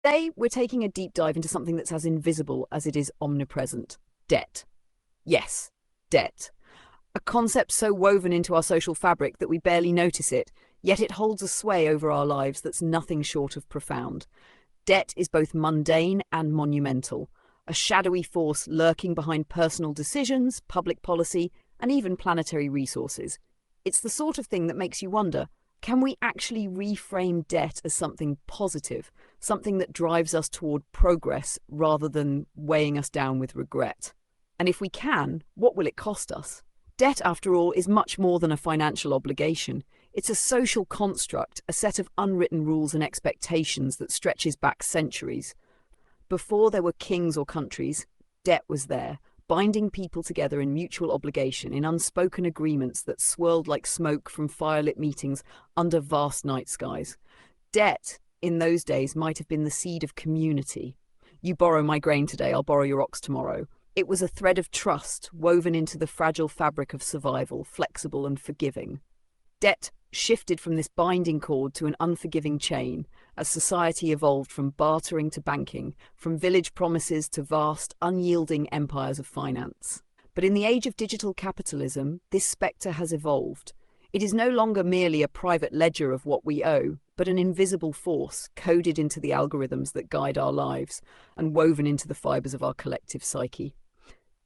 Today, we're taking a deep dive into something that's as invisible as it is omnipresent: debt. Yes, debt. A concept so woven into our social fabric that we barely notice it, yet it holds a sway over our lives that's nothing short of profound. Debt is both mundane and monumental, a shadowy force lurking behind personal decisions, public policy, and even planetary resources. It's the sort of thing that makes you wonder, can we actually reframe debt as something positive, something that drives us toward progress rather than weighing us down with regret? And if we can, what will it cost us? Debt, after all, is much more than a financial obligation. It's a social construct, a set of unwritten rules and expectations that stretches back centuries. Before there were kings or countries, debt was there, binding people together in mutual obligation, in unspoken agreements that swirled like smoke from firelit meetings under vast night skies. Debt, in those days, might have been the seed of community. You borrow my grain today, I'll borrow your ox tomorrow. It was a thread of trust woven into the fragile fabric of survival, flexible and forgiving. Debt shifted from this binding cord to an unforgiving chain as society evolved from bartering to banking, from village promises to vast, unyielding empires of finance. But in the age of digital capitalism, this spectre has evolved. It is no longer merely a private ledger of what we owe, but an invisible force coded into the algorithms that guide our lives and woven into the fibers of our collective psyche.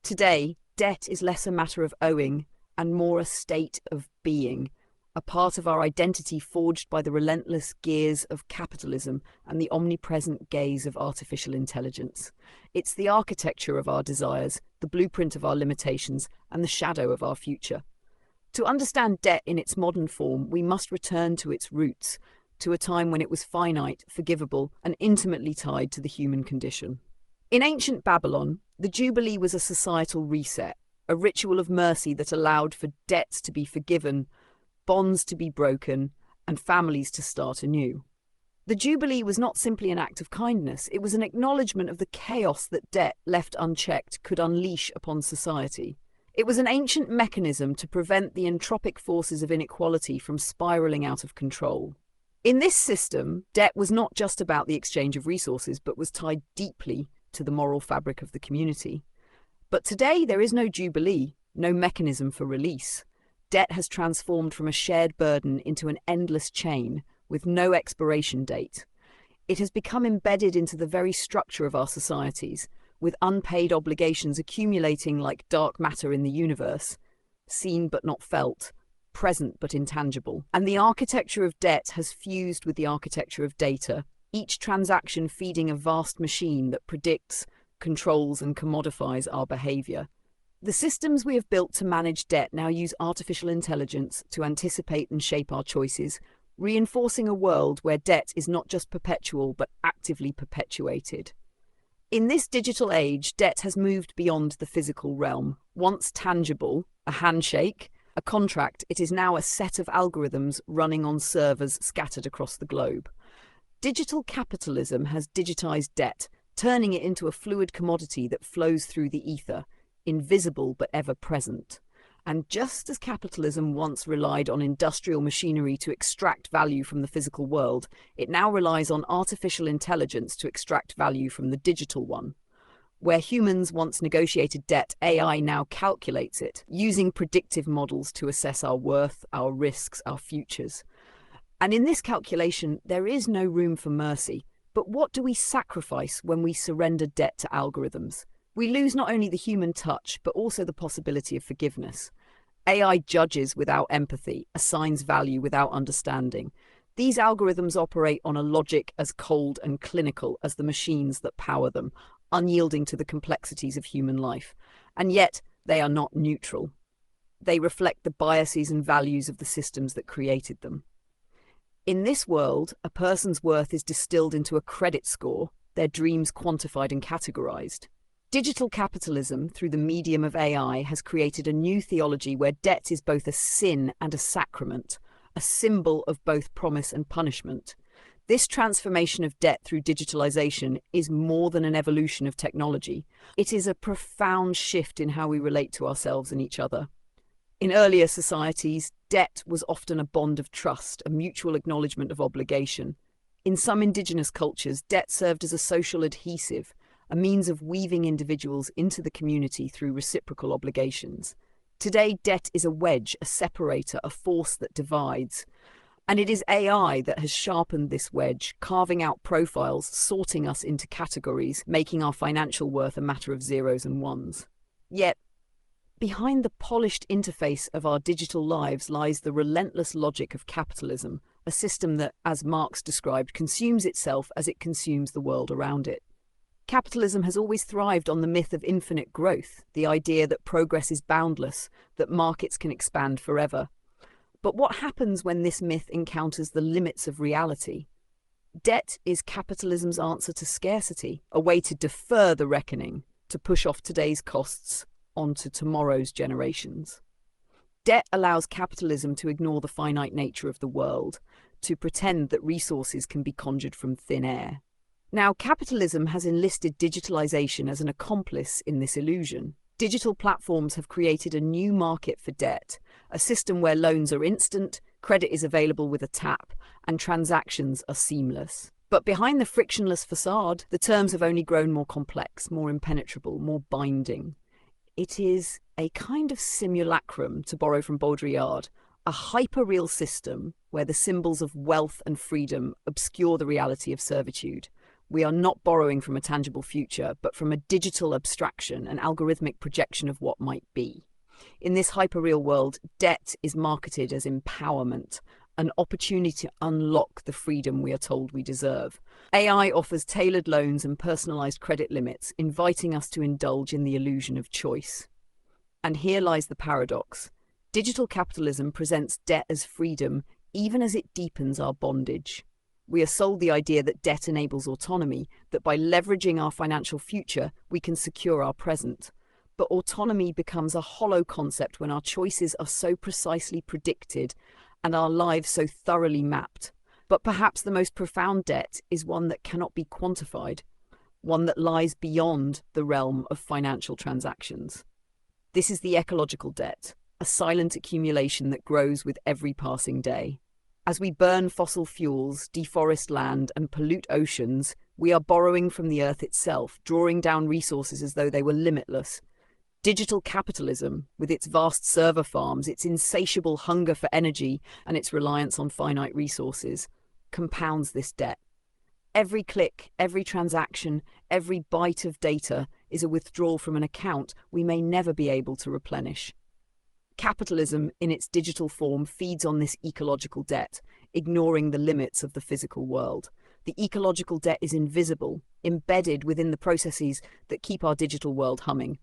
Today, debt is less a matter of owing and more a state of being, a part of our identity forged by the relentless gears of capitalism and the omnipresent gaze of artificial intelligence. It's the architecture of our desires, the blueprint of our limitations, and the shadow of our future. To understand debt in its modern form, we must return to its roots, to a time when it was finite, forgivable, and intimately tied to the human condition. In ancient Babylon, the Jubilee was a societal reset, a ritual of mercy that allowed for debts to be forgiven, bonds to be broken, and families to start anew. The Jubilee was not simply an act of kindness, it was an acknowledgement of the chaos that debt, left unchecked, could unleash upon society. It was an ancient mechanism to prevent the entropic forces of inequality from spiraling out of control. In this system, debt was not just about the exchange of resources, but was tied deeply to the moral fabric of the community. But today there is no Jubilee, no mechanism for release. Debt has transformed from a shared burden into an endless chain with no expiration date. It has become embedded into the very structure of our societies, with unpaid obligations accumulating like dark matter in the universe, seen but not felt, present but intangible. And the architecture of debt has fused with the architecture of data, each transaction feeding a vast machine that predicts, controls, and commodifies our behavior. The systems we have built to manage debt now use artificial intelligence to anticipate and shape our choices, reinforcing a world where debt is not just perpetual but actively perpetuated. In this digital age, debt has moved beyond the physical realm. Once tangible, a handshake, a contract, it is now a set of algorithms running on servers scattered across the globe. Digital capitalism has digitized debt, turning it into a fluid commodity that flows through the ether, invisible but ever present. And just as capitalism once relied on industrial machinery to extract value from the physical world, it now relies on artificial intelligence to extract value from the digital one. Where humans once negotiated debt, AI now calculates it, using predictive models to assess our worth, our risks, our futures. And in this calculation, there is no room for mercy. But what do we sacrifice when we surrender debt to algorithms? We lose not only the human touch, but also the possibility of forgiveness. AI judges without empathy, assigns value without understanding. These algorithms operate on a logic as cold and clinical as the machines that power them, unyielding to the complexities of human life. And yet, they are not neutral. They reflect the biases and values of the systems that created them. In this world, a person's worth is distilled into a credit score, their dreams quantified and categorized. Digital capitalism, through the medium of AI, has created a new theology where debt is both a sin and a sacrament, a symbol of both promise and punishment. This transformation of debt through digitalization is more than an evolution of technology. It is a profound shift in how we relate to ourselves and each other. In earlier societies, debt was often a bond of trust, a mutual acknowledgement of obligation. In some indigenous cultures, debt served as a social adhesive, a means of weaving individuals into the community through reciprocal obligations. Today, debt is a wedge, a separator, a force that divides. And it is AI that has sharpened this wedge, carving out profiles, sorting us into categories, making our financial worth a matter of zeros and ones. Yet, behind the polished interface of our digital lives lies the relentless logic of capitalism, a system that, as Marx described, consumes itself as it consumes the world around it. Capitalism has always thrived on the myth of infinite growth, the idea that progress is boundless, that markets can expand forever. But what happens when this myth encounters the limits of reality? Debt is capitalism's answer to scarcity, a way to defer the reckoning, to push off today's costs onto tomorrow's generations. Debt allows capitalism to ignore the finite nature of the world, to pretend that resources can be conjured from thin air. Now, capitalism has enlisted digitalization as an accomplice in this illusion. Digital platforms have created a new market for debt, a system where loans are instant, credit is available with a tap, and transactions are seamless. But behind the frictionless facade, the terms have only grown more complex, more impenetrable, more binding. It is a kind of simulacrum, to borrow from Baudrillard, a hyper-real system where the symbols of wealth and freedom obscure the reality of servitude. We are not borrowing from a tangible future, but from a digital abstraction, an algorithmic projection of what might be. In this hyperreal world, debt is marketed as empowerment, an opportunity to unlock the freedom we are told we deserve. AI offers tailored loans and personalized credit limits, inviting us to indulge in the illusion of choice. And here lies the paradox. Digital capitalism presents debt as freedom, even as it deepens our bondage. We are sold the idea that debt enables autonomy, that by leveraging our financial future, we can secure our present. But autonomy becomes a hollow concept when our choices are so precisely predicted and our lives so thoroughly mapped. But perhaps the most profound debt is one that cannot be quantified, one that lies beyond the realm of financial transactions. This is the ecological debt, a silent accumulation that grows with every passing day. As we burn fossil fuels, deforest land, and pollute oceans, we are borrowing from the earth itself, drawing down resources as though they were limitless. Digital capitalism, with its vast server farms, its insatiable hunger for energy, and its reliance on finite resources, compounds this debt. Every click, every transaction, every byte of data is a withdrawal from an account we may never be able to replenish. Capitalism, in its digital form, feeds on this ecological debt, ignoring the limits of the physical world. The ecological debt is invisible, embedded within the processes that keep our digital world humming.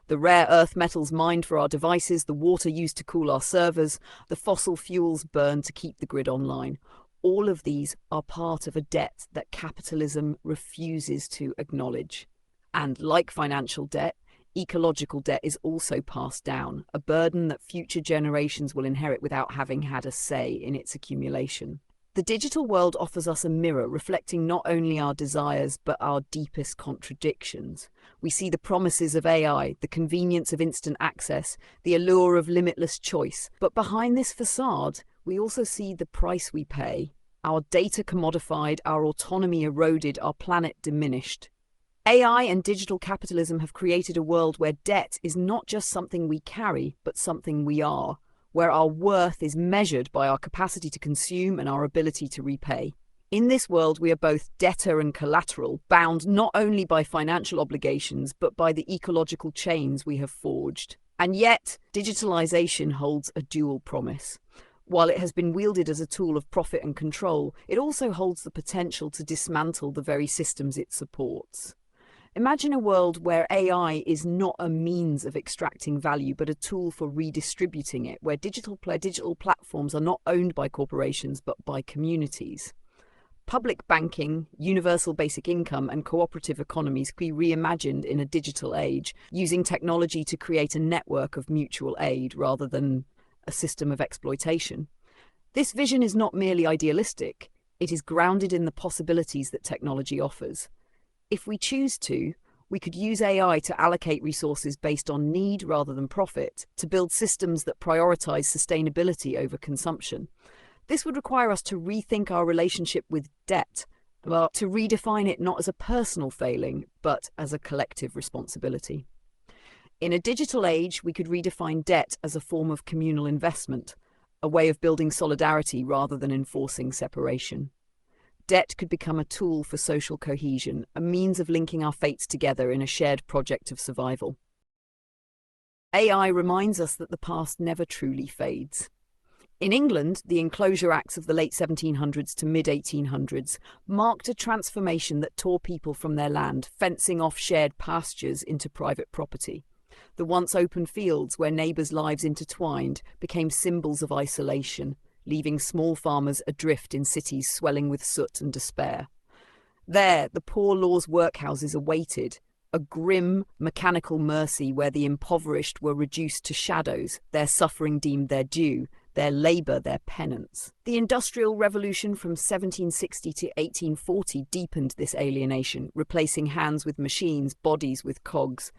The rare earth metals mined for our devices, the water used to cool our servers, the fossil fuels burned to keep the grid online. All of these are part of a debt that capitalism refuses to acknowledge. And like financial debt, ecological debt is also passed down, a burden that future generations will inherit without having had a say in its accumulation. The digital world offers us a mirror reflecting not only our desires but our deepest contradictions. We see the promises of AI, the convenience of instant access, the allure of limitless choice. But behind this facade, we also see the price we pay. Our data commodified, our autonomy eroded, our planet diminished. AI and digital capitalism have created a world where debt is not just something we carry, but something we are, where our worth is measured by our capacity to consume and our ability to repay. In this world, we are both debtor and collateral, bound not only by financial obligations, but by the ecological chains we have forged. And yet, digitalization holds a dual promise. While it has been wielded as a tool of profit and control, it also holds the potential to dismantle the very systems it supports. Imagine a world where AI is not a means of extracting value, but a tool for redistributing it, where digital platforms are not owned by corporations, but by communities. Public banking, universal basic income, and cooperative economies can be reimagined in a digital age, using technology to create a network of mutual aid rather than a system of exploitation. This vision is not merely idealistic, it is grounded in the possibilities that technology offers. If we choose to, we could use AI to allocate resources based on need rather than profit, to build systems that prioritize sustainability over consumption. This would require us to rethink our relationship with debt, but to redefine it not as a personal failing, but as a collective responsibility. In a digital age, we could redefine debt as a form of communal investment, a way of building solidarity rather than enforcing separation. Debt could become a tool for social cohesion, a means of linking our fates together in a shared project of survival. AI reminds us that the past never truly fades. In England, the Enclosure Acts of the late 1700s to mid-1800s marked a transformation that tore people from their land, fencing off shared pastures into private property. The once open fields where neighbours' lives intertwined became symbols of isolation, leaving small farmers adrift in cities swelling with soot and despair. There, the poor law's workhouses awaited, a grim, mechanical mercy where the impoverished were reduced to shadows, their suffering deemed their due, their labour their penance. The Industrial Revolution from 1760 to 1840 deepened this alienation, replacing hands with machines, bodies with cogs.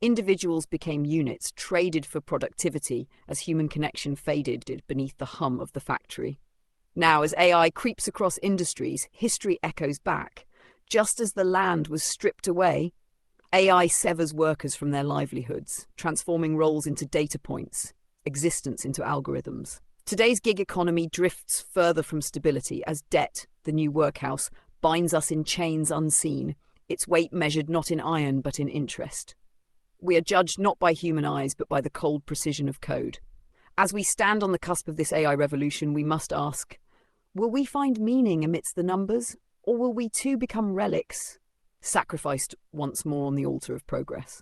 Individuals became units, traded for productivity as human connection faded beneath the hum of the factory. Now, as AI creeps across industries, history echoes back. Just as the land was stripped away, AI severs workers from their livelihoods, transforming roles into data points, existence into algorithms. Today's gig economy drifts further from stability as debt, the new workhouse, binds us in chains unseen, its weight measured not in iron but in interest. We are judged not by human eyes but by the cold precision of code. As we stand on the cusp of this AI revolution, we must ask, will we find meaning amidst the numbers, or will we too become relics, sacrificed once more on the altar of progress?